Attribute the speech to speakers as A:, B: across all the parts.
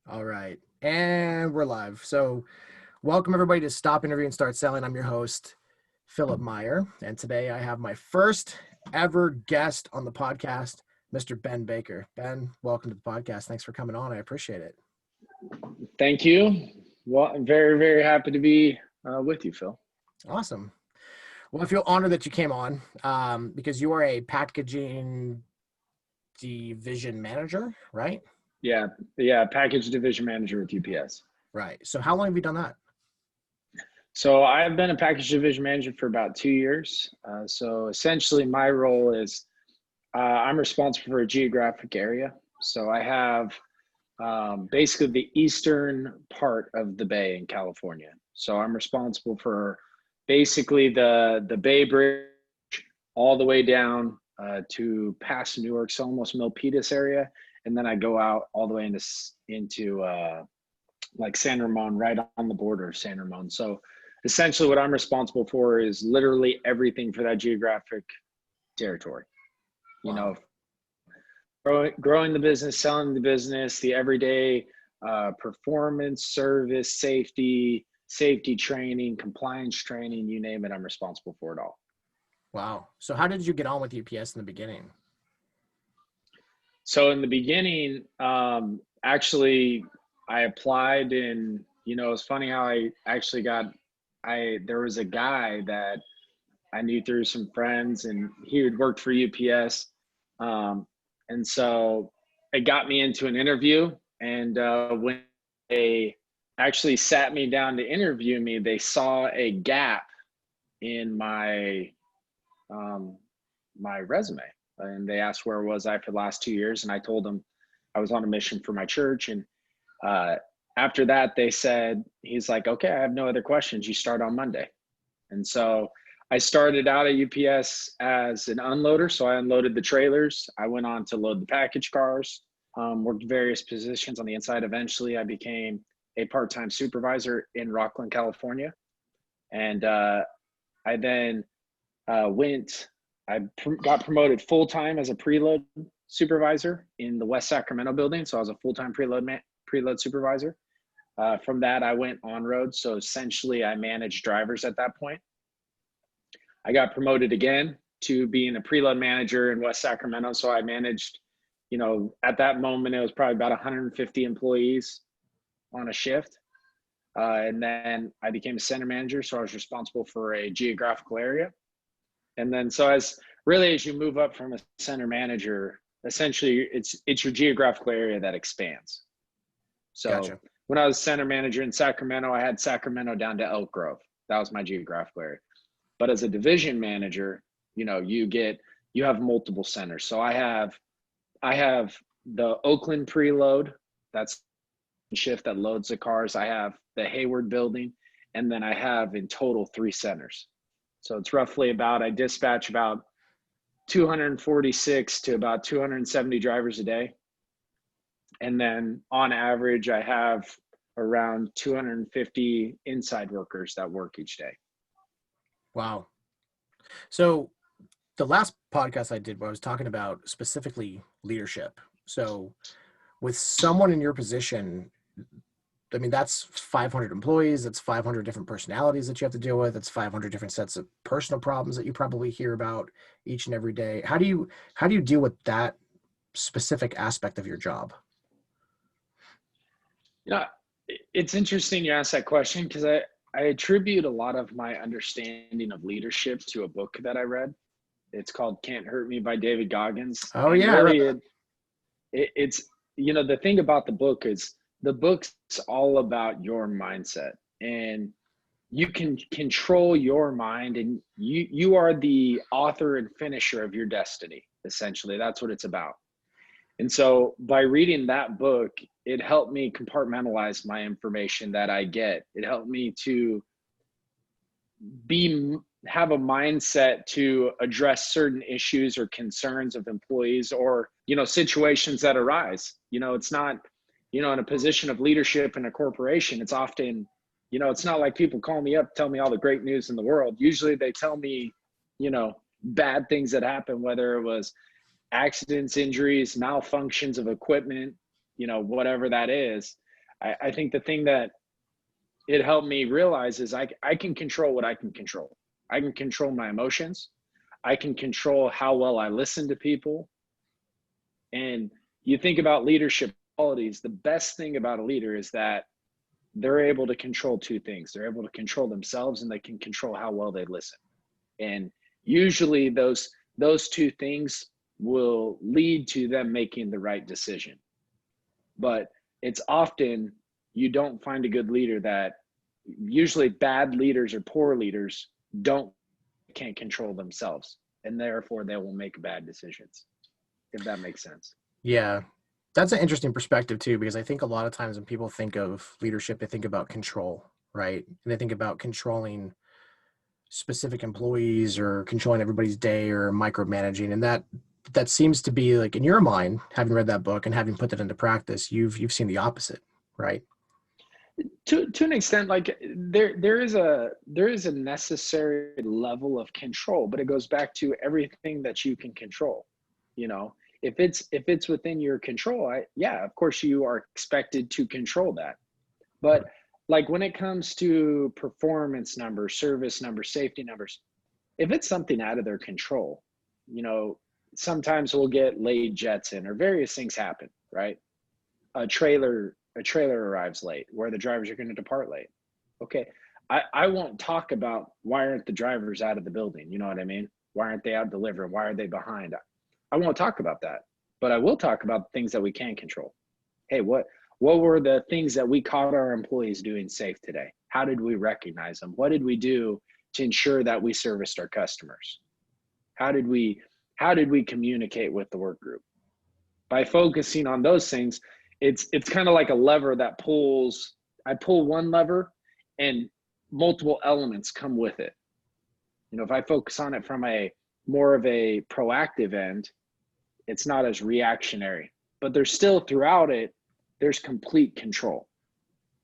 A: All right. And we're live. So, welcome everybody to Stop Interview and Start Selling. I'm your host, Philip Meyer. And today I have my first ever guest on the podcast, Mr. Ben Baker. Ben, welcome to the podcast. Thanks for coming on. I appreciate it.
B: Thank you. Well, I'm very, very happy to be with you, Phil.
A: Awesome. Well, I feel honored that you came on because you are a packaging division manager, right?
B: Yeah, package division manager with UPS.
A: Right. So, how long have you done that?
B: So I've been a package division manager for about 2 years. So essentially, my role is I'm responsible for a geographic area. So I have basically the eastern part of the Bay in California. So I'm responsible for basically the Bay Bridge all the way down to past Newark, so almost Milpitas area, and then I go out all the way into like San Ramon, right on the border of San Ramon. So essentially, what I'm responsible for is literally everything for that geographic territory. You
A: Wow.
B: know, growing the business, selling the business, the everyday performance, service, safety training, compliance training, you name it, I'm responsible for it all.
A: Wow. So, how did you get on with UPS in the beginning?
B: So in the beginning, actually, I applied, and it's funny how I actually there was a guy that I knew through some friends, and he had worked for UPS, and so it got me into an interview. And when they actually sat me down to interview me, they saw a gap in um, my resume, and they asked where was I for the last 2 years, and I told them I was on a mission for my church. And uh, after that, they said, he's like, okay, I have no other questions, you start on Monday. And so I started out at UPS as an unloader, so I unloaded the trailers. I went on to load the package cars, worked various positions on the inside. Eventually I became a part-time supervisor in Rockland, California. And I then went, got promoted full-time as a preload supervisor in the West Sacramento building. So I was a full-time preload supervisor. From that, I went on road. So essentially I managed drivers at that point. I got promoted again to being a preload manager in West Sacramento. So I managed, at that moment, it was probably about 150 employees on a shift. And then I became a center manager. So I was responsible for a geographical area. And then, so as you move up from a center manager, essentially it's your geographical area that expands. So
A: Gotcha.
B: when I was center manager in Sacramento, I had Sacramento down to Elk Grove. That was my geographical area. But as a division manager, you have multiple centers. So I have the Oakland preload, that's the shift that loads the cars. I have the Hayward building, and then I have in total 3 centers. So it's roughly I dispatch about 246 to about 270 drivers a day. And then on average, I have around 250 inside workers that work each day.
A: Wow. So, the last podcast I did, where I was talking about specifically leadership. So, with someone in your position, I mean, that's 500 employees. That's 500 different personalities that you have to deal with. That's 500 different sets of personal problems that you probably hear about each and every day. How do you deal with that specific aspect of your job?
B: You know, it's interesting you ask that question, because I attribute a lot of my understanding of leadership to a book that I read. It's called Can't Hurt Me by David Goggins.
A: Oh
B: And
A: yeah, I read
B: really,
A: that.
B: it's, the thing about the book is the book's all about your mindset, and you can control your mind, and you are the author and finisher of your destiny. Essentially, that's what it's about. And so by reading that book, it helped me compartmentalize my information that I get. It helped me to have a mindset to address certain issues or concerns of employees, or situations that arise. It's not, in a position of leadership in a corporation, it's often, it's not like people call me up, tell me all the great news in the world. Usually they tell me bad things that happen, whether it was accidents, injuries, malfunctions of equipment, whatever that is. I think the thing that it helped me realize is I can control what I can control. I can control my emotions. I can control how well I listen to people. And you think about leadership qualities, the best thing about a leader is that they're able to control two things. They're able to control themselves, and they can control how well they listen. And usually those two things will lead to them making the right decision. But it's often you don't find a good leader that usually bad leaders or poor leaders can't control themselves, and therefore they will make bad decisions, if that makes sense.
A: Yeah. That's an interesting perspective too, because I think a lot of times when people think of leadership, they think about control, right? And they think about controlling specific employees or controlling everybody's day or micromanaging. And that seems to be like, in your mind, having read that book and having put that into practice, you've seen the opposite, right?
B: To an extent, like there is a necessary level of control, but it goes back to everything that you can control. You know, if it's within your control, yeah, of course you are expected to control that. But like when it comes to performance numbers, service numbers, safety numbers, if it's something out of their control, you know, sometimes we'll get late jets in or various things happen, right? A trailer arrives late where the drivers are going to depart late. Okay. I won't talk about why aren't the drivers out of the building. You know what I mean? Why aren't they out delivering? Why are they behind? I won't talk about that, but I will talk about things that we can control. Hey, what were the things that we caught our employees doing safe today? How did we recognize them? What did we do to ensure that we serviced our customers? How did we communicate with the work group? By focusing on those things, it's kind of like a lever that pulls. I pull one lever and multiple elements come with it. You know, if I focus on it from a more of a proactive end, it's not as reactionary, but there's still throughout it, there's complete control.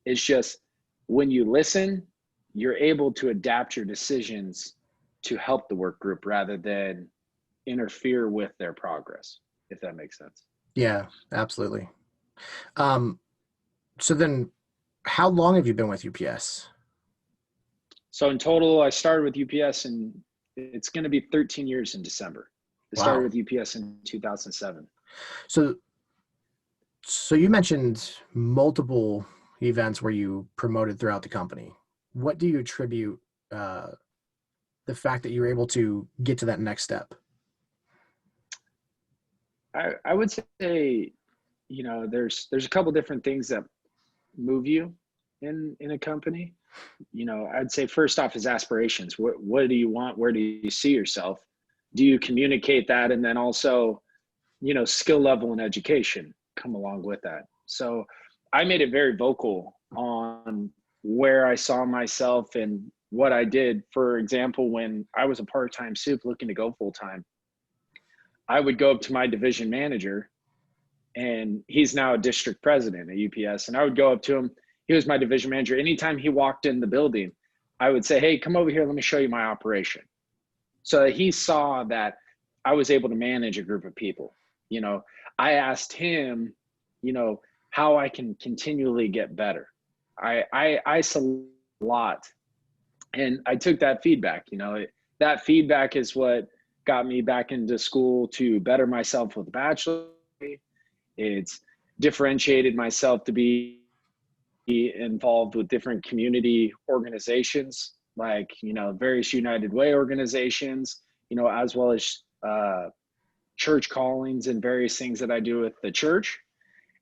B: It's just when you listen, you're able to adapt your decisions to help the work group rather than interfere with their progress, if that makes sense.
A: Yeah, absolutely. So then how long have you been with UPS?
B: So in total, I started with UPS and it's going to be 13 years in December. I started
A: Wow.
B: with UPS in 2007.
A: So you mentioned multiple events where you promoted throughout the company. What do you attribute the fact that you were able to get to that next step?
B: I would say, you know, there's a couple different things that move you in a company. You know, I'd say first off is aspirations. What do you want? Where do you see yourself? Do you communicate that? And then also, you know, skill level and education come along with that. So I made it very vocal on where I saw myself and what I did. For example, when I was a part-time soup looking to go full-time, I would go up to my division manager, and he's now a district president at UPS. And I would go up to him. He was my division manager. Anytime he walked in the building, I would say, hey, come over here. Let me show you my operation. So he saw that I was able to manage a group of people. You know, I asked him, you know, how I can continually get better. I saw a lot, and I took that feedback. You know, that feedback is what got me back into school to better myself with a bachelor. It's differentiated myself to be involved with different community organizations, like, you know, various United Way organizations, you know, as well as church callings and various things that I do with the church.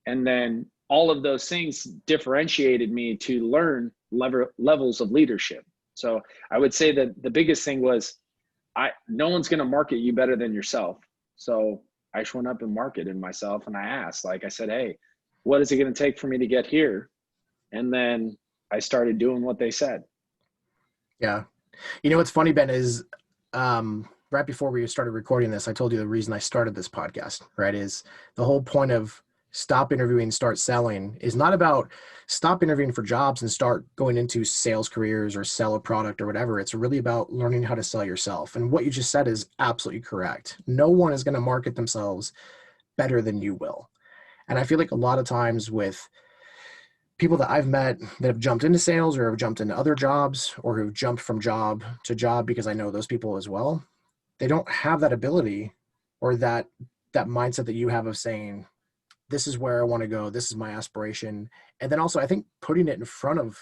B: And then all of those things differentiated me to learn levels of leadership. So I would say that the biggest thing was no one's going to market you better than yourself. So I just went up and marketed myself, and I asked, like I said, hey, what is it going to take for me to get here? And then I started doing what they said.
A: Yeah. You know, what's funny, Ben, is right before we started recording this, I told you the reason I started this podcast, right? Is the whole point of stop interviewing, start selling is not about stop interviewing for jobs and start going into sales careers or sell a product or whatever. It's really about learning how to sell yourself. And what you just said is absolutely correct. No one is going to market themselves better than you will. And I feel like a lot of times with people that I've met that have jumped into sales or have jumped into other jobs or who've jumped from job to job, because I know those people as well, they don't have that ability or that mindset that you have of saying, this is where I want to go. This is my aspiration. And then also I think putting it in front of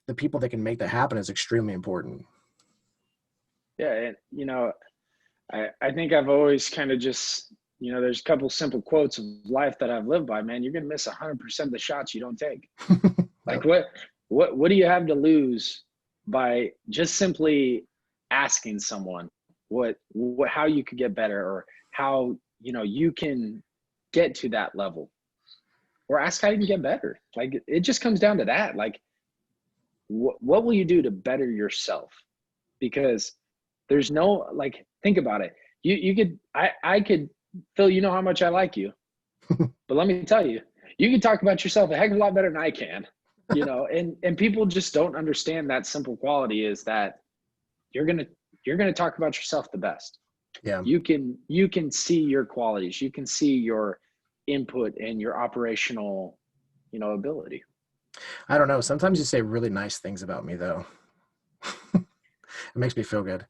A: the people that can make that happen is extremely important.
B: Yeah. And, I think I've always kind of just, there's a couple simple quotes of life that I've lived by, man. You're going to miss 100% of the shots you don't take. Like
A: Yep.
B: what do you have to lose by just simply asking someone how you could get better, or how, you can get to that level, or ask how you can get better. Like, it just comes down to that. Like, what will you do to better yourself? Because there's no, like, think about it. You could, I could, Phil, you know how much I like you, but let me tell you, you can talk about yourself a heck of a lot better than I can, and people just don't understand that simple quality is that you're going to talk about yourself the best.
A: Yeah.
B: You can see your qualities, you can see your input and your operational, ability.
A: I don't know. Sometimes you say really nice things about me though. It makes me feel good.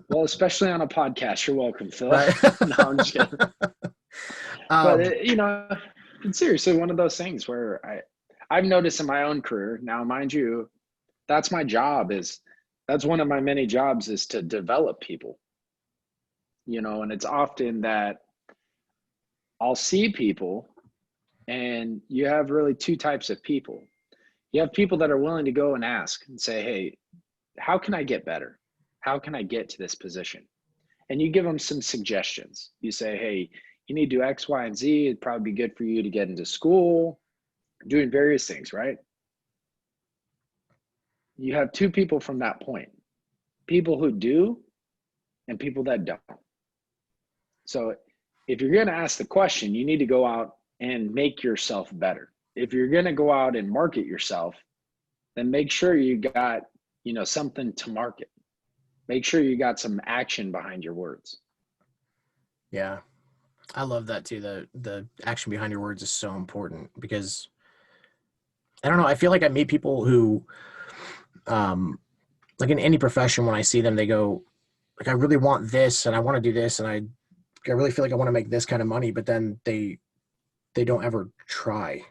B: Well, especially on a podcast. You're welcome, Phil.
A: Right.
B: No, I'm just kidding. But
A: um,
B: it's seriously one of those things where I've noticed in my own career now, mind you, that's my job, that's one of my many jobs, is to develop people, and it's often that I'll see people, and you have really two types of people. You have people that are willing to go and ask and say, hey, how can I get better? How can I get to this position? And you give them some suggestions. You say, hey, you need to do X, Y, and Z. It'd probably be good for you to get into school, doing various things, right? You have two people from that point, people who do and people that don't. So if you're going to ask the question, you need to go out and make yourself better. If you're going to go out and market yourself, then make sure you got, something to market. Make sure you got some action behind your words.
A: yeah, I love that too. The action behind your words is so important because I don't know. I feel like I meet people who, like in any profession, when I see them, they go, like, I really want this and I want to do this and I really feel like I want to make this kind of money, but then they don't ever try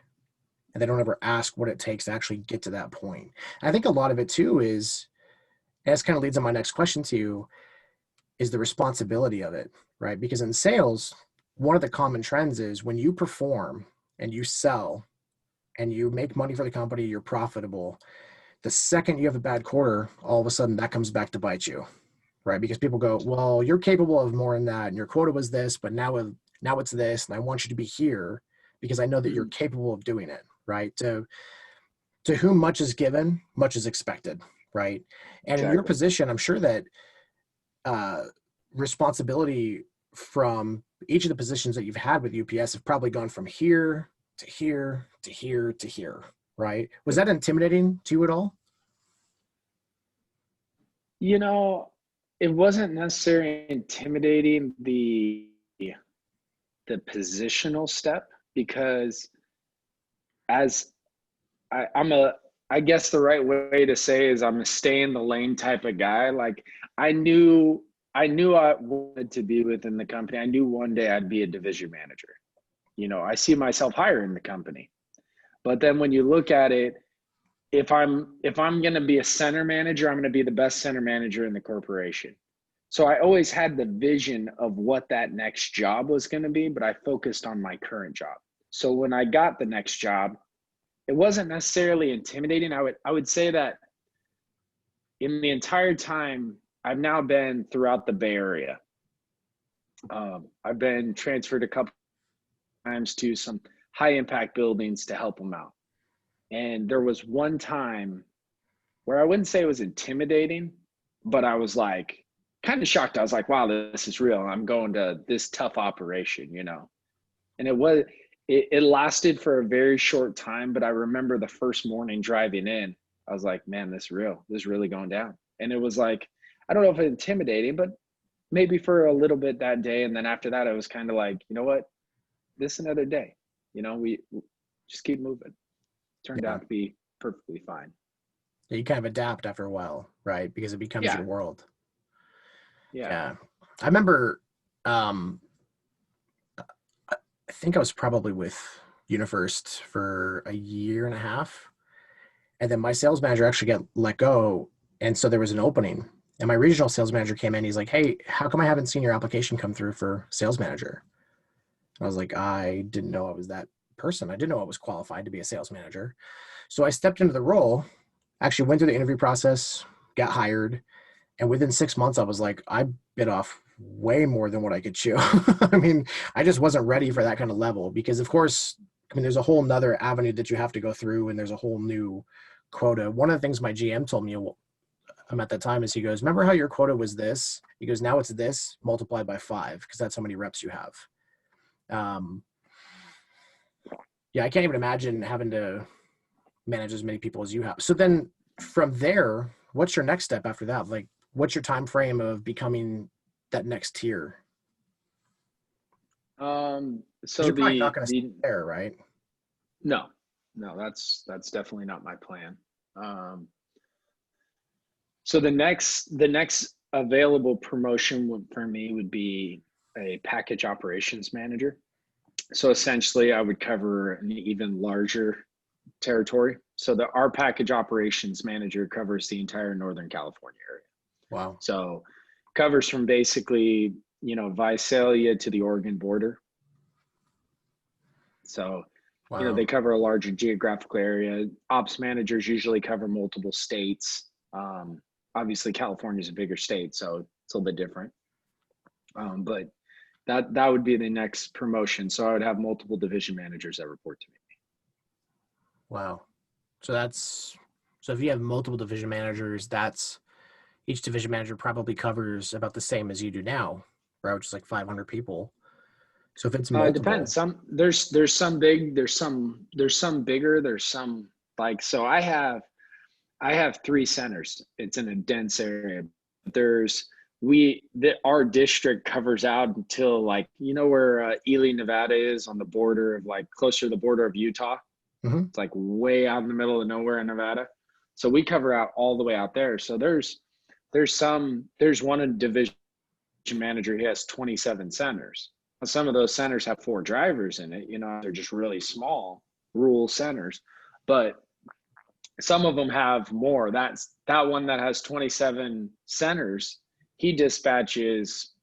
A: and they don't ever ask what it takes to actually get to that point. And I think a lot of it too is, and this kind of leads on my next question to you, is the responsibility of it, right? Because in sales, one of the common trends is when you perform and you sell and you make money for the company, you're profitable. The second you have a bad quarter, all of a sudden that comes back to bite you, right? Because people go, well, you're capable of more than that, and your quota was this, but now it's this, and I want you to be here because I know that you're capable of doing it, right? To whom much is given, much is expected, right? And in your
B: Exactly.
A: position, I'm sure that uh, responsibility from each of the positions that you've had with UPS have probably gone from here to here to here to here, right? Was that intimidating to you at all?
B: You know, it wasn't necessarily intimidating the positional step, because as I'm I guess the right way to say is I'm a stay in the lane type of guy. Like, I knew I wanted to be within the company. I knew one day I'd be a division manager. I see myself higher in the company. But then when you look at it, if I'm going to be a center manager, I'm going to be the best center manager in the corporation. So I always had the vision of what that next job was going to be, but I focused on my current job. So when I got the next job, it wasn't necessarily intimidating. I would say that in the entire time I've now been throughout the Bay Area, I've been transferred a couple times to some high impact buildings to help them out. And there was one time where I wouldn't say it was intimidating, but I was like kind of shocked. I was like, wow, this is real. I'm going to this tough operation. And it lasted for a very short time, but I remember the first morning driving in, I was like, man, this is real. This is really going down. And it was like, I don't know if it's intimidating, but maybe for a little bit that day. And then after that, I was kind of like, you know what? This is another day. We just keep moving. turned
A: Yeah.
B: out to be perfectly fine.
A: You kind of adapt after a while, right? Because it becomes
B: Yeah.
A: your world.
B: Yeah.
A: Yeah. I remember, um, I think I was probably with UniFirst for a year and a half. And then my sales manager actually got let go. And so there was an opening. And my regional sales manager came in. He's like, hey, how come I haven't seen your application come through for sales manager? I was like, I didn't know I was that person. I didn't know I was qualified to be a sales manager. So I stepped into the role, actually went through the interview process, got hired. And within 6 months, I was like, I bit off way more than what I could chew. I mean, I just wasn't ready for that kind of level because, of course, I mean, there's a whole nother avenue that you have to go through and there's a whole new quota. One of the things my GM told me at that time is he goes, remember how your quota was this? He goes, now it's this multiplied by 5 because that's how many reps you have. Yeah, I can't even imagine having to manage as many people as you have. So then from there, what's your next step after that? Like, what's your time frame of becoming that next tier?
B: So
A: You're probably not going to stay
B: the
A: there, right?
B: no, that's definitely not my plan. So the next available promotion for me would be a package operations manager. So essentially, I would cover an even larger territory. So our package operations manager covers the entire Northern California area.
A: Wow.
B: So covers from basically, Visalia to the Oregon border. So,
A: Wow.
B: they cover a larger geographical area. Ops managers usually cover multiple states. Obviously, California is a bigger state, so it's a little bit different. But that would be the next promotion. So I would have multiple division managers that report to me.
A: Wow. So if you have multiple division managers, that's each division manager probably covers about the same as you do now, right? Which is like 500 people. So if it's
B: It
A: multiple,
B: depends. There's some big, there's some bigger, there's some so I have 3 centers. It's in a dense area. Our district covers out until where Ely, Nevada is on the border of closer to the border of Utah.
A: mm-hmm.
B: It's way out in the middle of nowhere in Nevada. So we cover out all the way out there. So there's one division manager. He has 27 centers. Some of those centers have 4 drivers in it. They're just really small rural centers, but some of them have more. That one that has 27 centers, he dispatches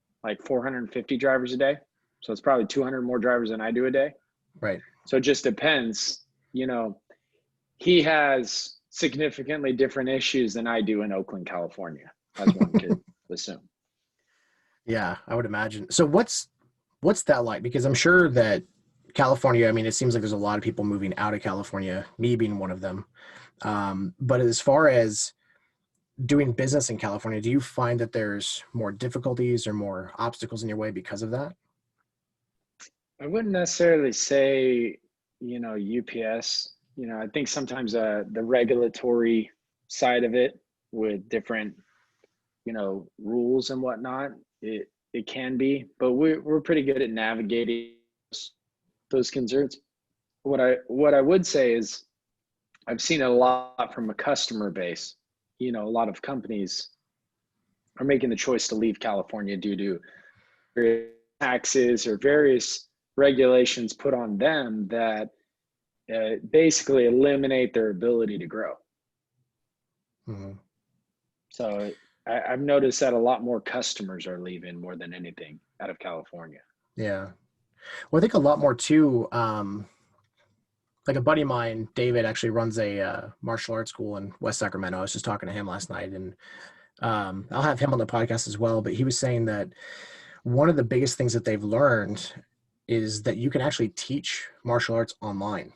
B: 450 drivers a day. So it's probably 200 more drivers than I do a day.
A: Right.
B: So it just depends. He has significantly different issues than I do in Oakland, California, as one could assume.
A: Yeah, I would imagine. So what's that like? Because I'm sure that California, I mean, it seems like there's a lot of people moving out of California, me being one of them. But as far as doing business in California, do you find that there's more difficulties or more obstacles in your way because of that?
B: I wouldn't necessarily say, UPS. I think sometimes the regulatory side of it with different, rules and whatnot, it can be, but we're pretty good at navigating those concerns. What I would say is I've seen a lot from a customer base. A lot of companies are making the choice to leave California due to taxes or various regulations put on them that basically eliminate their ability to grow.
A: Mm-hmm.
B: So I've noticed that a lot more customers are leaving more than anything out of California.
A: Yeah. Well, I think a lot more too. Like a buddy of mine, David, actually runs a martial arts school in West Sacramento. I was just talking to him last night, and I'll have him on the podcast as well. But he was saying that one of the biggest things that they've learned is that you can actually teach martial arts online.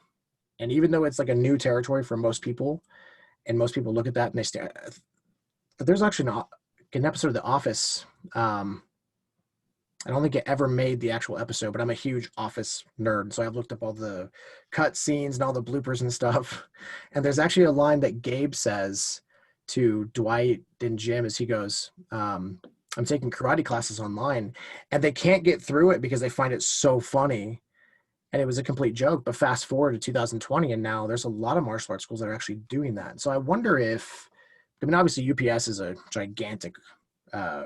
A: And even though it's like a new territory for most people, and most people look at that and they stare, there's actually an episode of The Office. I don't think it ever made the actual episode, but I'm a huge Office nerd. So I've looked up all the cut scenes and all the bloopers and stuff. And there's actually a line that Gabe says to Dwight and Jim as he goes, I'm taking karate classes online, and they can't get through it because they find it so funny. and it was a complete joke. But fast forward to 2020, and now there's a lot of martial arts schools that are actually doing that. So I wonder if, I mean, obviously UPS is a gigantic uh,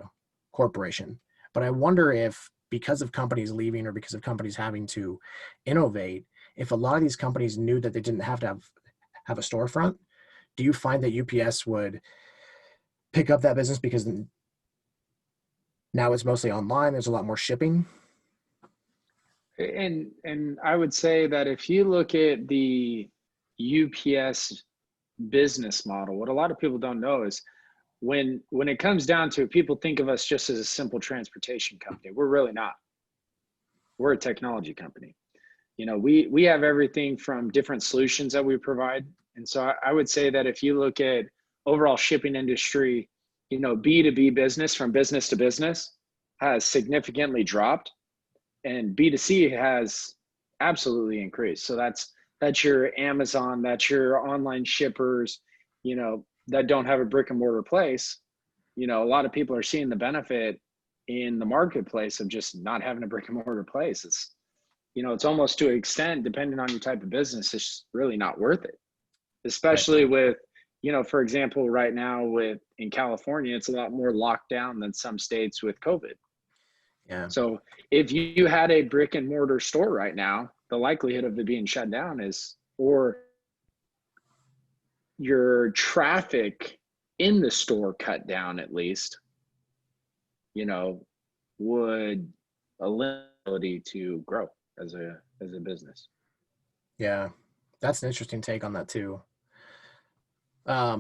A: corporation, but I wonder if because of companies leaving or because of companies having to innovate, if a lot of these companies knew that they didn't have to have a storefront, do you find that UPS would pick up that business because now it's mostly online? There's a lot more shipping.
B: And I would say that if you look at the UPS business model, what a lot of people don't know is when it comes down to it, people think of us just as a simple transportation company. We're really not. We're a technology company. You know, we have everything from different solutions that we provide. And so I would say that if you look at overall shipping industry, you know, B2B business from business to business has significantly dropped, and B2C has absolutely increased. So that's your Amazon, that's your online shippers, you know, that don't have a brick and mortar place. You know, a lot of people are seeing the benefit in the marketplace of just not having a brick and mortar place. It's, you know, it's almost to an extent, depending on your type of business, it's really not worth it.
A: Right.
B: Especially with, you know, for example, right now with in California, it's a lot more locked down than some states with COVID.
A: Yeah.
B: So if you had a brick and mortar store right now, the likelihood of it being shut down is, or your traffic in the store cut down at least, you know, would ability to grow as a business.
A: Yeah. That's an interesting take on that too. I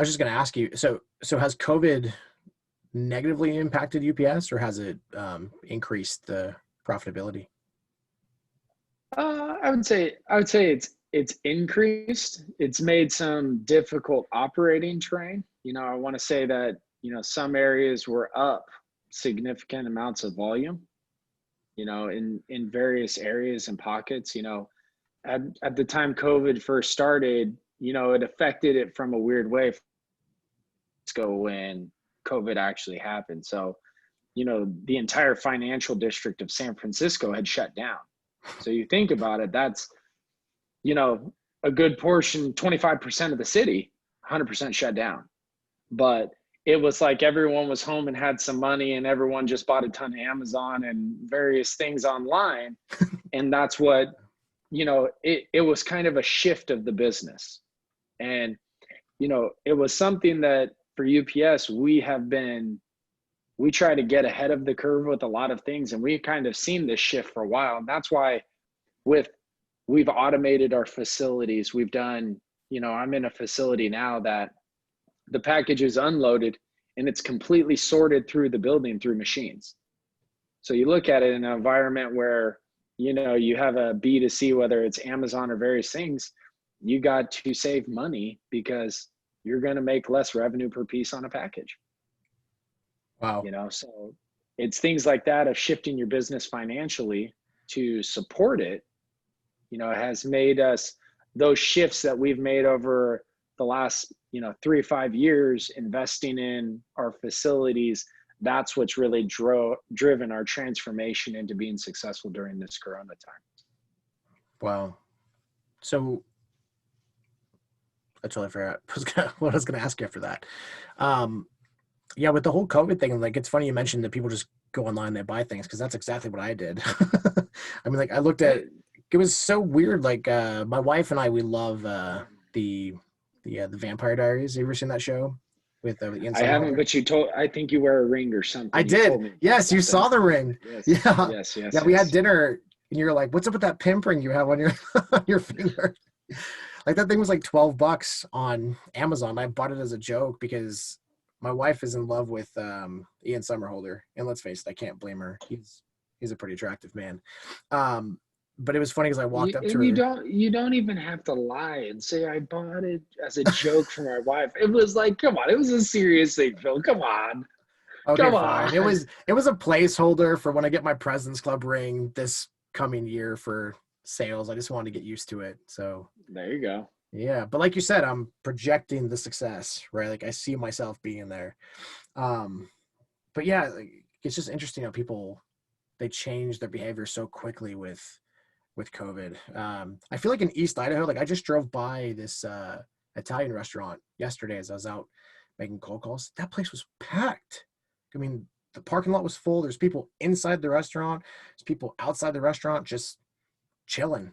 A: was just going to ask you, so has COVID negatively impacted UPS, or has it increased the profitability?
B: I would say it's increased. It's made some difficult operating terrain. You know, I want to say that, you know, some areas were up significant amounts of volume, you know, in various areas and pockets. You know, at the time COVID first started, you know, it affected it from a weird way when COVID actually happened. So, you know, the entire financial district of San Francisco had shut down. So you think about it, that's, you know, a good portion, 25% of the city, 100% shut down. But it was like everyone was home and had some money, and everyone just bought a ton of Amazon and various things online. And that's what, you know, it was kind of a shift of the business. And, you know, it was something that for UPS, we try to get ahead of the curve with a lot of things. And we've kind of seen this shift for a while. And that's why we've automated our facilities. We've done, you know, I'm in a facility now that the package is unloaded and it's completely sorted through the building through machines. So you look at it in an environment where, you know, you have a B2C, whether it's Amazon or various things, you got to save money because you're going to make less revenue per piece on a package.
A: Wow.
B: You know, so it's things like that of shifting your business financially to support it, you know, has made us, those shifts that we've made over the last, you know, 3 or 5 years investing in our facilities. That's what's really driven our transformation into being successful during this Corona time.
A: Wow. So I totally forgot what I was gonna ask you after that. Um, yeah, with the whole COVID thing, like it's funny you mentioned that people just go online and they buy things, because that's exactly what I did. I mean, like I looked at, it was so weird. Like my wife and I, we love the the Vampire Diaries. Have you ever seen that show with Ian
B: I haven't,
A: Somerhalder?
B: but I think you wear a ring or
A: I
B: something. You
A: did.
B: told me
A: Yes, you
B: something.
A: saw the ring.
B: Yes,
A: Yeah,
B: yes,
A: yeah.
B: yes,
A: We had
B: yes.
A: dinner, and you were like, "What's up with that pimp ring you have on your on your finger?" Like that thing was like $12 on Amazon. I bought it as a joke because my wife is in love with Ian Somerhalder, and let's face it, I can't blame her. He's a pretty attractive man. But it was funny because I walked up to
B: And
A: her.
B: you don't even have to lie and say I bought it as a joke for my wife. It was like, come on, it was a serious thing, Phil. Come on.
A: Okay,
B: Come
A: fine. It
B: on.
A: was it was a placeholder for when I get my President's Club ring this coming year for sales. I just wanted to get used to it. So
B: There you go.
A: yeah, but like you said, I'm projecting the success, right? Like I see myself being there. Um, but yeah, like, it's just interesting how people they change their behavior so quickly with with COVID. I feel like in East Idaho, like I just drove by this Italian restaurant yesterday as I was out making cold calls. That place was packed. I mean, the parking lot was full. There's people inside the restaurant. There's people outside the restaurant just chilling.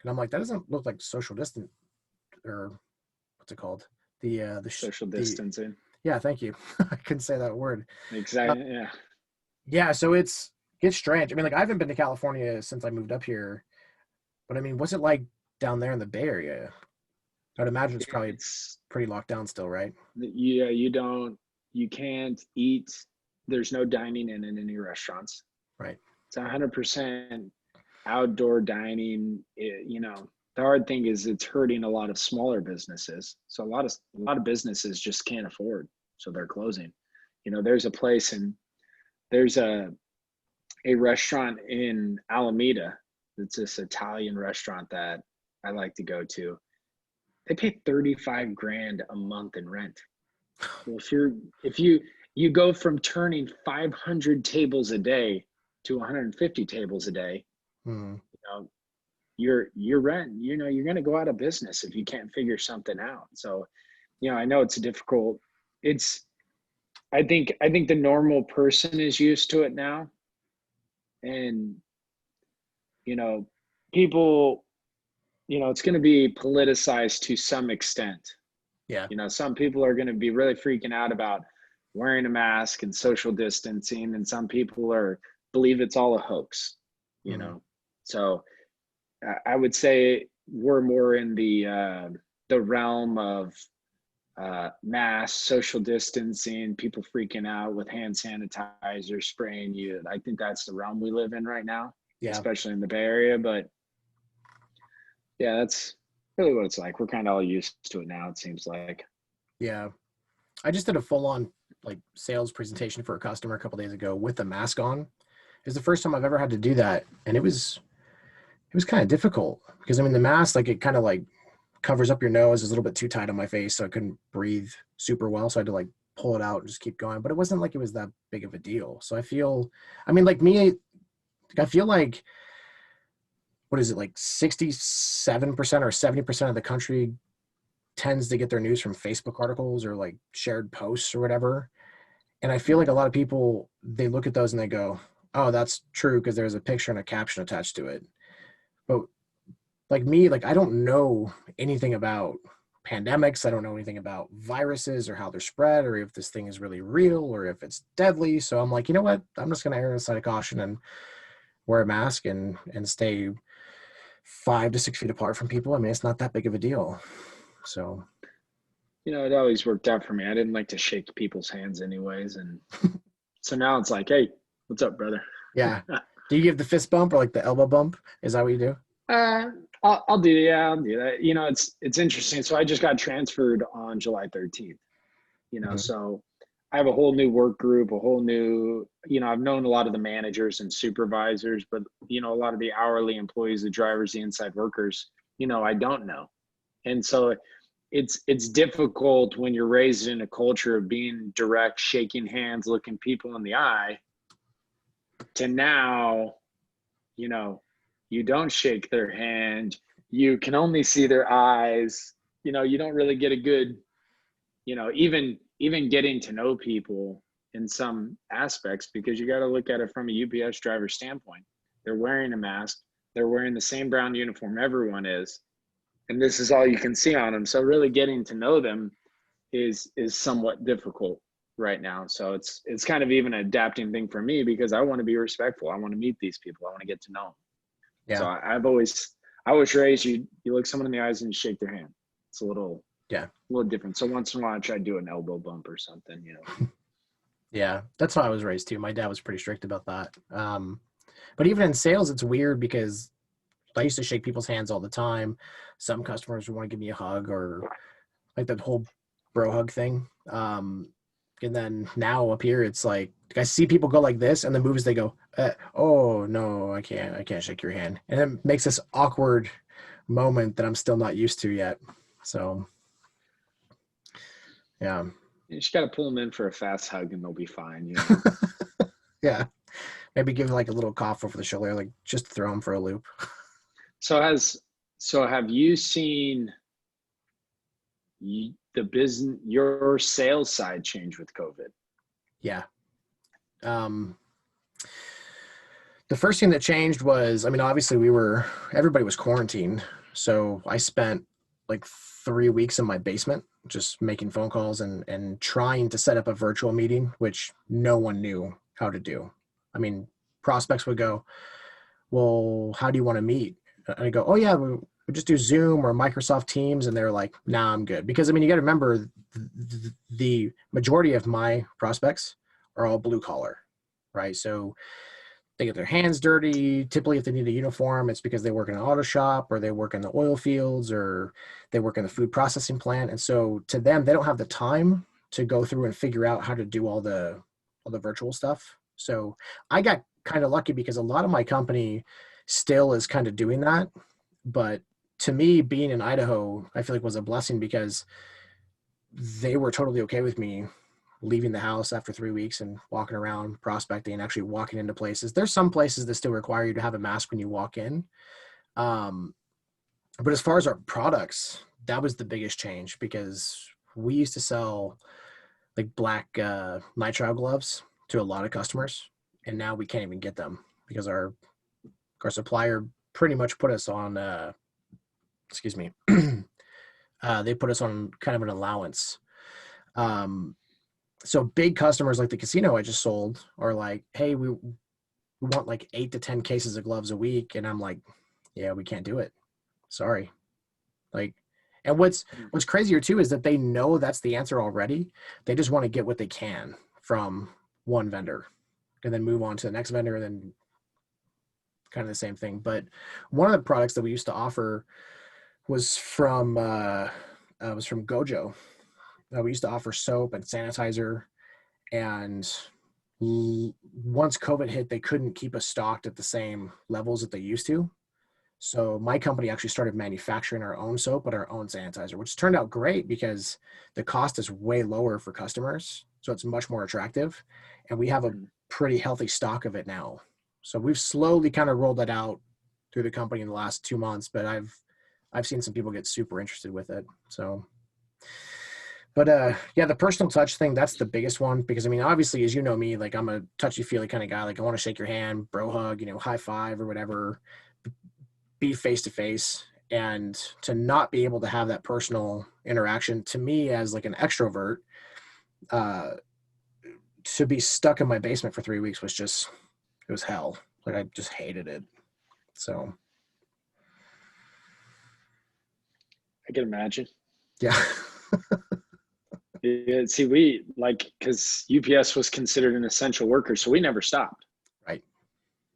A: And I'm like, that doesn't look like social distance, or what's it called?
B: Social
A: The
B: distancing.
A: yeah, thank you. I couldn't say that word.
B: Exactly. Yeah.
A: Yeah, so gets strange. I mean, like I haven't been to California since I moved up here, but I mean, what's it like down there in the Bay Area? I'd imagine it's probably
B: It's
A: pretty locked down still, right?
B: yeah. You can't eat. There's no dining in any restaurants.
A: Right.
B: It's 100% outdoor dining. The hard thing is it's hurting a lot of smaller businesses. So a lot of businesses just can't afford, so they're closing. There's a restaurant in Alameda. It's this Italian restaurant that I like to go to. They pay 35 grand a month in rent. Well, if you go from turning 500 tables a day to 150 tables a day,
A: Hmm.
B: your rent, you're going to go out of business if you can't figure something out. So, I know it's difficult. It's I think the normal person is used to it now, and you know, people, it's going to be politicized to some extent.
A: Yeah.
B: Some people are going to be really freaking out about wearing a mask and social distancing, and some people believe it's all a hoax. You
A: Hmm.
B: know, so I would say we're more in the realm of mass social distancing, people freaking out with hand sanitizer, spraying you. I think that's the realm we live in right now,
A: Yeah.
B: especially in the Bay Area. But yeah, that's really what it's like. We're kind of all used to it now, it seems like.
A: Yeah. I just did a full on like sales presentation for a customer a couple days ago with the mask on. It's the first time I've ever had to do that. And it was kind of difficult because I mean the mask, like it kind of like covers up your nose, is a little bit too tight on my face, so I couldn't breathe super well. So I had to like pull it out and just keep going. But it wasn't like it was that big of a deal. So I mean, like me, I feel like, what is it, like 67% or 70% of the country tends to get their news from Facebook articles or like shared posts or whatever. And I feel like a lot of people, they look at those and they go, oh, that's true because there's a picture and a caption attached to it. But like me, like I don't know anything about pandemics. I don't know anything about viruses or how they're spread or if this thing is really real or if it's deadly. So I'm like, you know what? I'm just gonna err on the side of caution and wear a mask and stay 5 to 6 feet apart from people. I mean, it's not that big of a deal. So
B: It always worked out for me. I didn't like to shake people's hands anyways. And so now it's like, hey, what's up, brother?
A: yeah. Do you give the fist bump or like the elbow bump? Is that what you do?
B: Uh, I'll do yeah, I'll do that. It's interesting. So I just got transferred on July 13th.
A: Mhm.
B: So I have a whole new work group, a whole new, I've known a lot of the managers and supervisors, but a lot of the hourly employees, the drivers, the inside workers, I don't know. And so it's difficult when you're raised in a culture of being direct, shaking hands, looking people in the eye, to now, you know, you don't shake their hand, you can only see their eyes, you don't really get a good, even getting to know people in some aspects, because you got to look at it from a UPS driver standpoint. They're wearing a mask, they're wearing the same brown uniform everyone is, and this is all you can see on them. So really getting to know them is somewhat difficult right now. So it's kind of even an adapting thing for me, because I want to be respectful. I want to meet these people. I want to get to know them. So
A: Yeah.
B: I was raised, you look someone in the eyes and you shake their hand. It's a little
A: Yeah.
B: different. So once in a while I try to do an elbow bump or something.
A: Yeah. That's how I was raised too. My dad was pretty strict about that. But even in sales, it's weird because I used to shake people's hands all the time. Some customers would want to give me a hug or like that whole bro hug thing. And then now up here, it's like I see people go like this, and the movies they go, "Oh no, I can't shake your hand," and it makes this awkward moment that I'm still not used to yet. So yeah,
B: You just got to pull them in for a fast hug and they'll be fine.
A: yeah. Maybe give like a little cough over the shoulder, like just throw them for a loop.
B: So have you seen the business, your sales side change with COVID?
A: Yeah. The first thing that changed was, I mean, obviously everybody was quarantined. So I spent like 3 weeks in my basement just making phone calls and trying to set up a virtual meeting, which no one knew how to do. I mean, prospects would go, well, how do you want to meet? And I go, oh yeah, we just do Zoom or Microsoft Teams. And they're like, nah, I'm good. Because I mean, you got to remember the majority of my prospects are all blue collar, right? So they get their hands dirty. Typically, if they need a uniform, it's because they work in an auto shop or they work in the oil fields or they work in the food processing plant. And so to them, they don't have the time to go through and figure out how to do all the virtual stuff. So I got kind of lucky because a lot of my company still is kind of doing that. But to me, being in Idaho, I feel like was a blessing because they were totally okay with me leaving the house after 3 weeks and walking around prospecting and actually walking into places. There's some places that still require you to have a mask when you walk in. But as far as our products, that was the biggest change because we used to sell like black nitrile gloves to a lot of customers. And now we can't even get them because our supplier pretty much put us on, excuse me, they put us on kind of an allowance. So big customers like the casino I just sold are like, hey, we want like 8 to 10 cases of gloves a week. And I'm like, yeah, we can't do it. Sorry. Like, and what's crazier too is that they know that's the answer already. They just want to get what they can from one vendor and then move on to the next vendor and then kind of the same thing. But one of the products that we used to offer was from Gojo. We used to offer soap and sanitizer, and once COVID hit, they couldn't keep us stocked at the same levels that they used to. So my company actually started manufacturing our own soap and our own sanitizer, which turned out great because the cost is way lower for customers. So it's much more attractive. And we have a pretty healthy stock of it now. So we've slowly kind of rolled that out through the company in the last 2 months, but I've seen some people get super interested with it. So, but yeah, the personal touch thing, that's the biggest one because I mean, obviously, as you know me, like I'm a touchy feely kind of guy. Like I want to shake your hand, bro hug, high five or whatever, be face to face. And to not be able to have that personal interaction to me as like an extrovert, to be stuck in my basement for 3 weeks it was hell. Like I just hated it. So
B: I can imagine.
A: yeah.
B: Yeah, see, we because UPS was considered an essential worker, so we never stopped.
A: Right.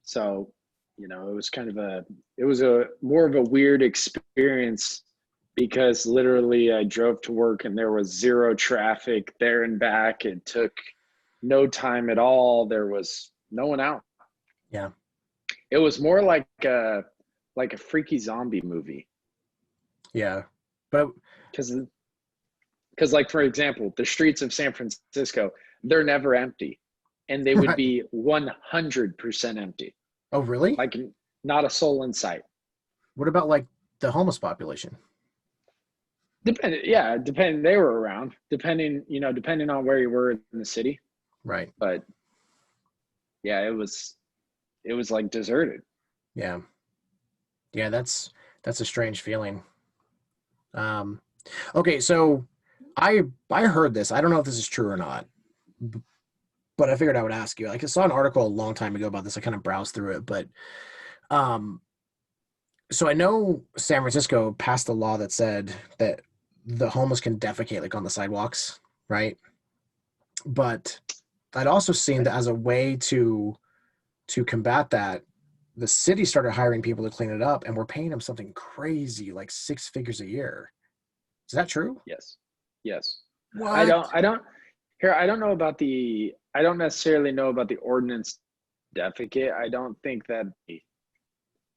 B: So, it was kind of it was a more of a weird experience because literally I drove to work and there was zero traffic there and back. It took no time at all. There was no one out.
A: Yeah.
B: It was more like a freaky zombie movie.
A: Yeah. But
B: because like, for example, the streets of San Francisco, they're never empty, and they would be 100% empty.
A: Oh, really?
B: Like not a soul in sight.
A: What about like the homeless population?
B: Depending, they were around, depending on where you were in the city.
A: Right.
B: But yeah, it was like deserted.
A: Yeah. Yeah, that's a strange feeling. Okay, so I heard this. I don't know if this is true or not, but I figured I would ask you. Like I saw an article a long time ago about this. I kind of browsed through it, but so I know San Francisco passed a law that said that the homeless can defecate like on the sidewalks, right? But I'd also seen that as a way to combat that, the city started hiring people to clean it up, and we're paying them something crazy, like 6 figures a year. Is that true?
B: Yes.
A: What?
B: I don't necessarily know about the ordinance defecate. I don't think that they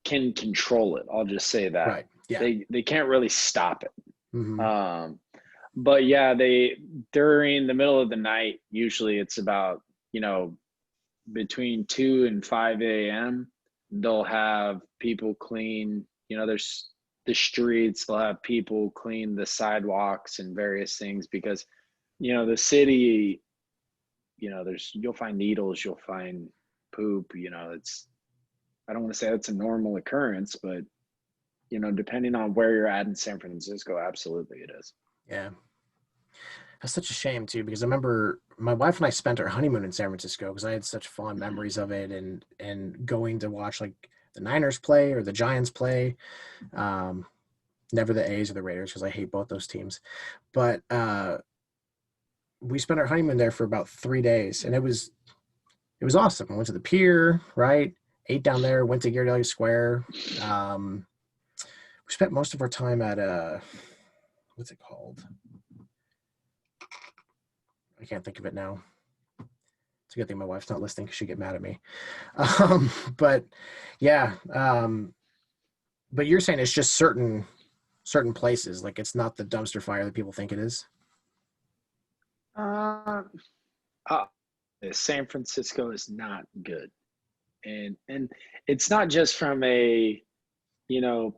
B: can control it. I'll just say that.
A: Right. Yeah.
B: They can't really stop it.
A: Mm-hmm.
B: But yeah, during the middle of the night, usually it's about, between 2 and 5 a.m. they'll have people clean there's the streets, they'll have people clean the sidewalks and various things because, the city, you'll find needles, you'll find poop, I don't want to say that's a normal occurrence, but, depending on where you're at in San Francisco, absolutely it is.
A: Yeah. That's such a shame too, because I remember my wife and I spent our honeymoon in San Francisco because I had such fond memories of it, and going to watch like the Niners play or the Giants play. Um, Never the A's or the Raiders because I hate both those teams. But we spent our honeymoon there for about 3 days, and it was awesome. I went to the pier, right? Ate down there, went to Ghirardelli Square. We spent most of our time at what's it called? I can't think of it now. It's a good thing my wife's not listening because she'd get mad at me. But yeah, but you're saying it's just certain places, like it's not the dumpster fire that people think it is.
B: Uh, San Francisco is not good, and it's not just from a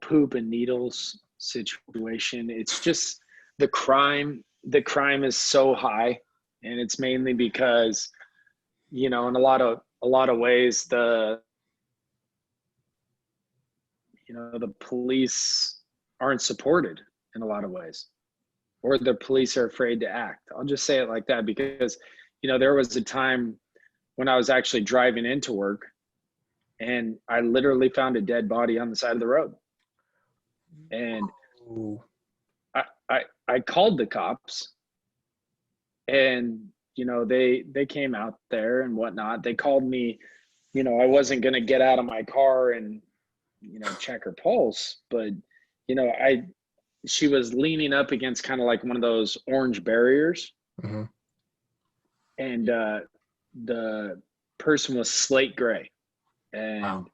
B: poop and needles situation. It's just the crime. The crime is so high, and it's mainly because in a lot of ways the police aren't supported in a lot of ways, or the police are afraid to act. I'll just say it like that because there was a time when I was actually driving into work and I literally found a dead body on the side of the road. And
A: Ooh.
B: I called the cops, and they came out there and whatnot. They called me. I wasn't going to get out of my car and check her pulse, but she was leaning up against kind of like one of those orange barriers.
A: Mm-hmm.
B: And the person was slate gray, and
A: Wow.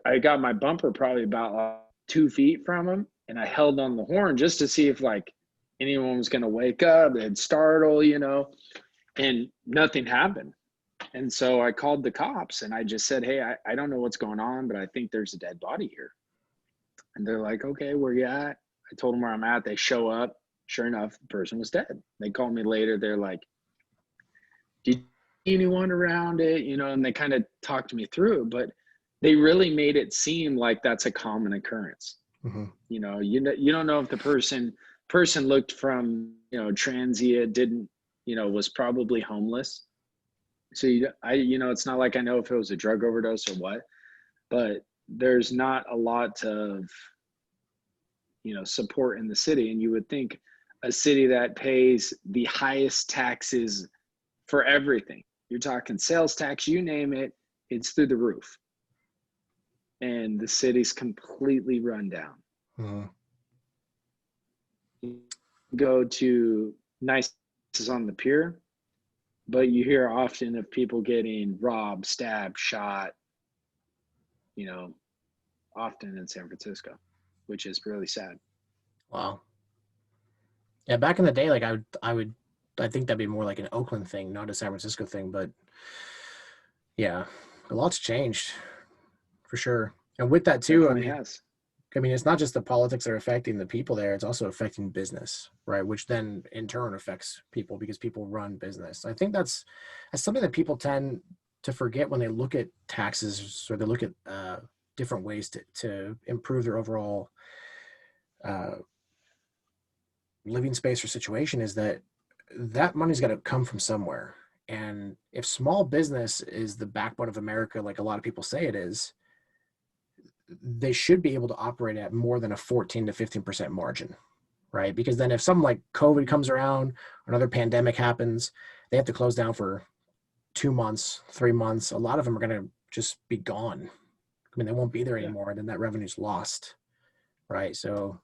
B: I got my bumper probably about 2 feet from him, and I held on the horn just to see if like anyone was going to wake up and startle, and nothing happened. And so I called the cops and I just said, hey, I don't know what's going on, but I think there's a dead body here. And they're like, okay, where you at? I told them where I'm at. They show up. Sure enough, the person was dead. They called me later. They're like, did you see anyone around it? And they kind of talked me through it, but they really made it seem like that's a common occurrence.
A: Mm-hmm.
B: You don't know if the person looked from, transient, didn't, was probably homeless. So it's not like I know if it was a drug overdose or what, but there's not a lot of, support in the city. And you would think a city that pays the highest taxes for everything, you're talking sales tax, you name it, it's through the roof. And the city's completely run down.
A: Mm-hmm.
B: Go to nice places on the pier, but you hear often of people getting robbed, stabbed, shot, often in San Francisco, which is really sad.
A: Wow. Yeah, back in the day, like I think that'd be more like an Oakland thing, not a San Francisco thing. But yeah, a lot's changed for sure. And with that too,
B: Definitely has.
A: it's not just the politics that are affecting the people there; it's also affecting business, right? Which then in turn affects people because people run business. I think that's something that people tend to forget when they look at taxes or they look at different ways to improve their overall living space or situation, is that money's got to come from somewhere. And if small business is the backbone of America, like a lot of people say it is, they should be able to operate at more than a 14 to 15% margin, right? Because then if something like COVID comes around, another pandemic happens, they have to close down for 2 months, 3 months. A lot of them are going to just be gone. They won't be there anymore, and then that revenue's lost, right? So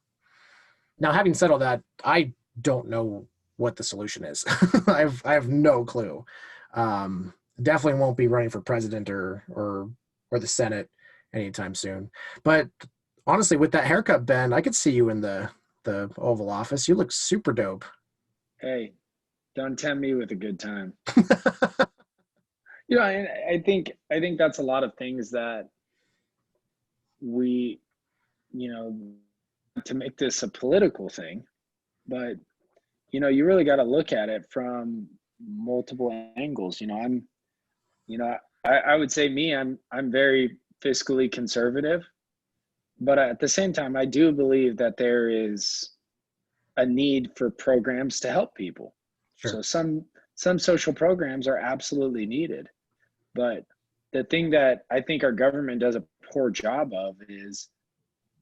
A: now, having said all that, I don't know what the solution is. I have no clue. Definitely won't be running for president or the Senate anytime soon. But honestly, with that haircut, Ben, I could see you in the Oval Office. You look super dope.
B: Hey, don't tempt me with a good time. I think that's a lot of things that we you know, to make this a political thing, but you really got to look at it from multiple angles. I would say I'm very fiscally conservative, but at the same time, I do believe that there is a need for programs to help people.
A: Sure.
B: So some social programs are absolutely needed, but the thing that I think our government does a poor job of is,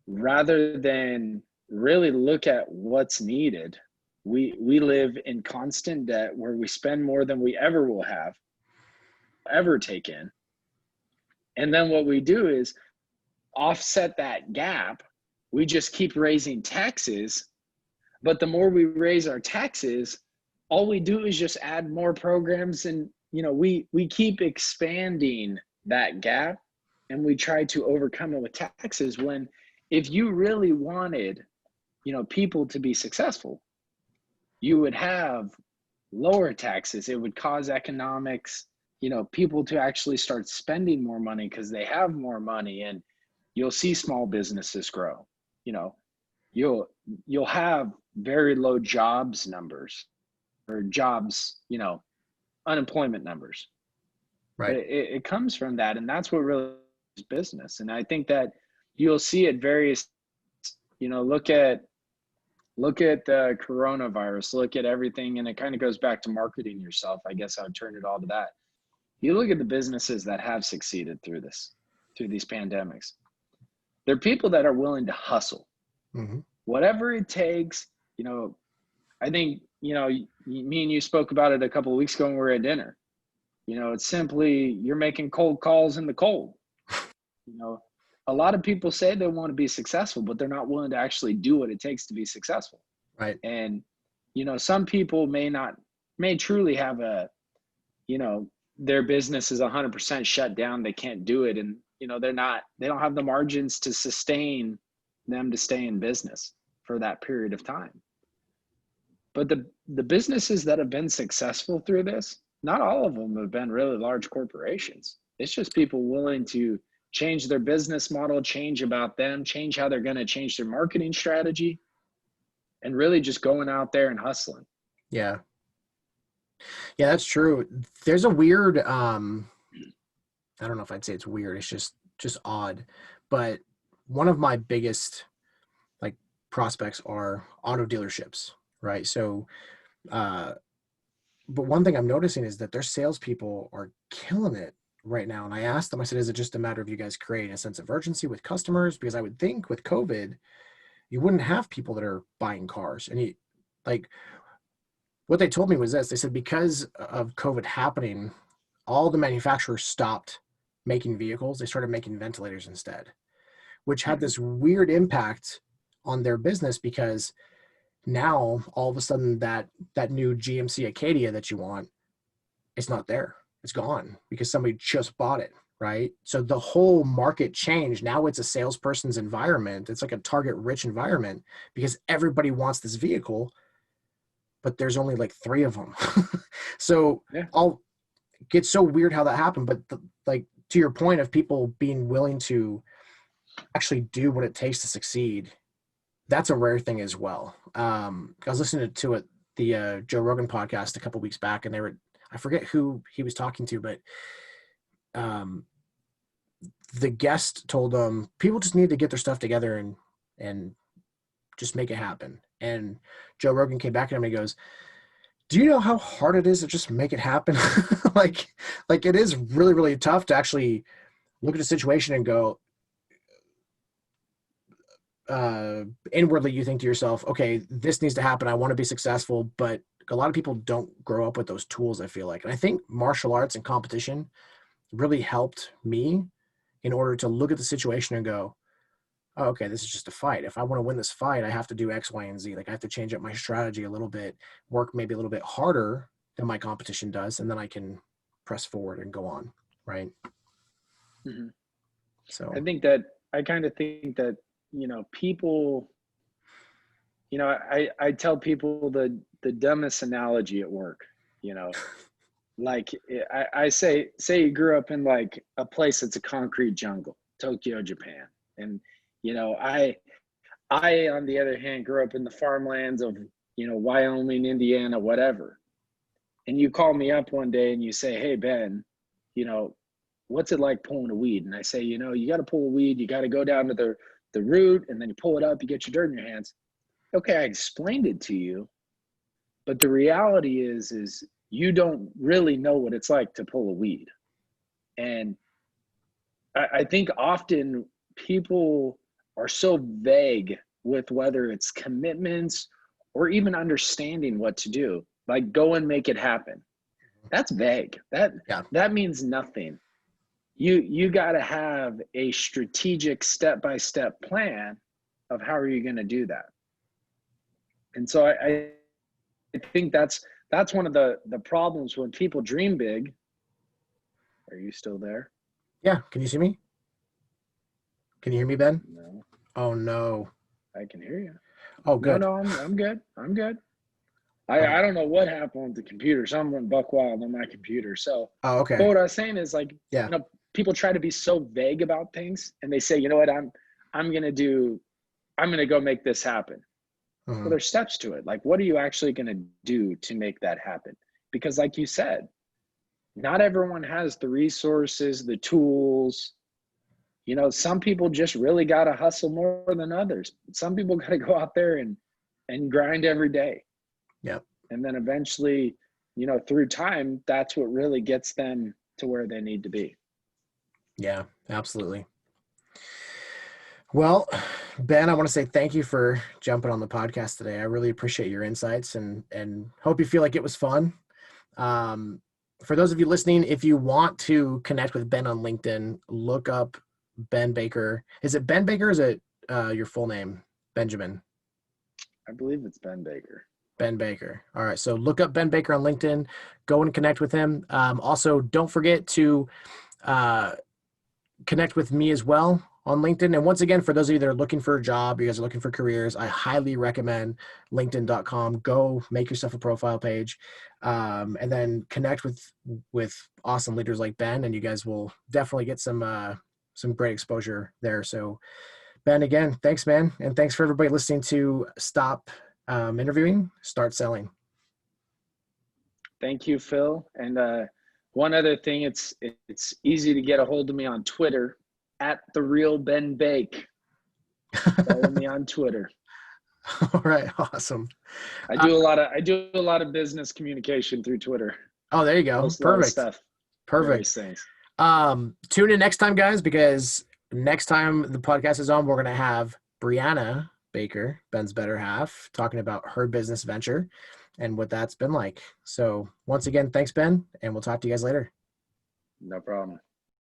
B: rather than really look at what's needed, we live in constant debt where we spend more than we ever will have ever take in. And then what we do is offset that gap. We just keep raising taxes, but the more we raise our taxes, all we do is just add more programs, and we keep expanding that gap, and we try to overcome it with taxes, when if you really wanted people to be successful, you would have lower taxes. It would cause economics, people to actually start spending more money because they have more money, and you'll see small businesses grow. You'll have very low jobs numbers, or jobs, unemployment numbers.
A: Right.
B: It comes from that, and that's what really is business. And I think that you'll see it various, look at the coronavirus, look at everything, and it kind of goes back to marketing yourself. I guess I would turn it all to that. You look at the businesses that have succeeded through these pandemics. They're people that are willing to hustle, whatever it takes. I think, me and you spoke about it a couple of weeks ago when we were at dinner. It's simply, you're making cold calls in the cold. A lot of people say they want to be successful, but they're not willing to actually do what it takes to be successful.
A: Right.
B: And, some people may truly have their business is 100% shut down. They can't do it. And, they don't have the margins to sustain them to stay in business for that period of time. But the businesses that have been successful through this, not all of them have been really large corporations. It's just people willing to change their business model, change about them, change how they're going to change their marketing strategy, and really just going out there and hustling.
A: Yeah. Yeah, that's true. There's a weird, I don't know if I'd say it's weird. It's just odd. But one of my biggest prospects are auto dealerships, right? So, but one thing I'm noticing is that their salespeople are killing it right now. And I asked them, I said, is it just a matter of you guys creating a sense of urgency with customers? Because I would think with COVID, you wouldn't have people that are buying cars. And what they told me was this. They said, because of COVID happening, all the manufacturers stopped making vehicles. They started making ventilators instead, which had this weird impact on their business, because now all of a sudden that new GMC Acadia that you want, it's not there. It's gone because somebody just bought it, right? So the whole market changed. Now it's a salesperson's environment. It's like a target rich environment because everybody wants this vehicle, but there's only 3 of them. So I'll get so weird how that happened. But to your point of people being willing to actually do what it takes to succeed, that's a rare thing as well. I was listening to the Joe Rogan podcast a couple weeks back, and I forget who he was talking to, but the guest told them people just need to get their stuff together and just make it happen. And Joe Rogan came back at him and he goes, do you know how hard it is to just make it happen? like it is really, really tough to actually look at a situation and go, inwardly you think to yourself, okay, this needs to happen. I want to be successful. But a lot of people don't grow up with those tools, I feel like. And I think martial arts and competition really helped me in order to look at the situation and go, oh, okay, this is just a fight. If I want to win this fight, I have to do X, Y, and Z. I have to change up my strategy a little bit, work maybe a little bit harder than my competition does, and then I can press forward and go on, right?
B: Mm-hmm.
A: So
B: I kind of think that, people, I tell people the dumbest analogy at work, I say you grew up in a place that's a concrete jungle, Tokyo, Japan. And, I on the other hand grew up in the farmlands of, Wyoming, Indiana, whatever. And you call me up one day and you say, "Hey Ben, you know, what's it like pulling a weed?" And I say, you got to pull a weed, you got to go down to the root, and then you pull it up, you get your dirt in your hands. Okay, I explained it to you, but the reality is you don't really know what it's like to pull a weed. And I think often people are so vague with whether it's commitments or even understanding what to do, like go and make it happen. That's vague.
A: Yeah.
B: That means nothing. You got to have a strategic step-by-step plan of how are you going to do that. And so I think that's one of the problems when people dream big. Are you still there?
A: Yeah. Can you see me? Can you hear me, Ben?
B: No,
A: Oh no.
B: I can hear you.
A: Oh, good.
B: No, I'm good. I'm good.
A: Oh,
B: I don't know what happened with the computer. Something went buck wild on my computer. So,
A: oh,
B: but
A: okay.
B: what I was saying is like,
A: Yeah.
B: People try to be so vague about things, and they say, you know what, I'm gonna go make this happen. Well,
A: Mhm.
B: there's steps to it. Like, what are you actually gonna do to make that happen? Because, like you said, not everyone has the resources, the tools. Some people just really gotta hustle more than others. Some people gotta go out there and grind every day.
A: Yep.
B: And then eventually, through time, that's what really gets them to where they need to be.
A: Yeah, absolutely. Well, Ben, I want to say thank you for jumping on the podcast today. I really appreciate your insights and hope you feel like it was fun. Um, for those of you listening, if you want to connect with Ben on LinkedIn, look up Ben Baker. Is it Ben Baker or is it your full name, Benjamin?
B: I believe it's Ben Baker.
A: Ben Baker. All right. So look up Ben Baker on LinkedIn. Go and connect with him. Also, don't forget to uh, connect with me as well on LinkedIn. And once again, for those of you that are looking for a job, you guys are looking for careers, I highly recommend linkedin.com. Go make yourself a profile page, and then connect with awesome leaders like Ben, and you guys will definitely get some great exposure there. So Ben, again, thanks, man. And thanks for everybody listening to Stop Interviewing, Start Selling.
B: Thank you, Phil. And one other thing, it's easy to get a hold of me on Twitter at the real Ben Bake. Follow me on Twitter.
A: All right, awesome.
B: I do a lot of business communication through Twitter.
A: Oh, there you go.
B: Post a lot of
A: Perfect.
B: stuff.
A: Perfect.
B: Various things.
A: Tune in next time, guys, because next time the podcast is on, we're going to have Brianna Baker, Ben's better half, talking about her business venture and what that's been like. So once again, thanks, Ben, and we'll talk to you guys later.
B: No problem.